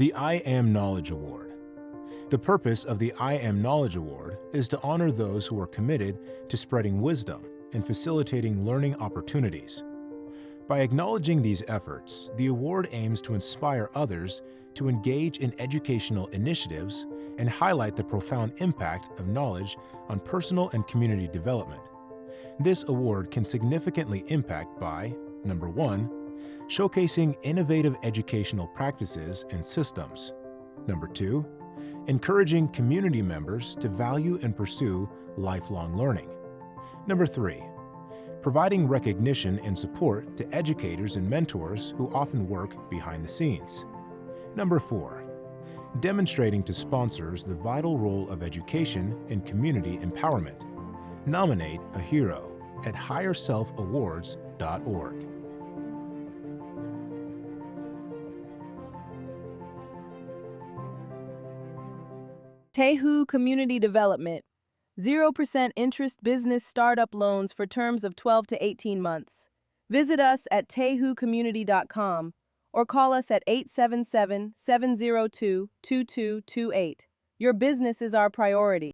The I Am Knowledge Award. The purpose of the I Am Knowledge Award is to honor those who are committed to spreading wisdom and facilitating learning opportunities. By acknowledging these efforts, the award aims to inspire others to engage in educational initiatives and highlight the profound impact of knowledge on personal and community development. This award can significantly impact by, number one, showcasing innovative educational practices and systems. Number two, encouraging community members to value and pursue lifelong learning. Number three, providing recognition and support to educators and mentors who often work behind the scenes. Number four, demonstrating to sponsors the vital role of education in community empowerment. Nominate a hero at higherselfawards.org. Tehu Community Development. 0% interest business startup loans for terms of 12 to 18 months. Visit us at tehucommunity.com or call us at 877-702-2228. Your business is our priority.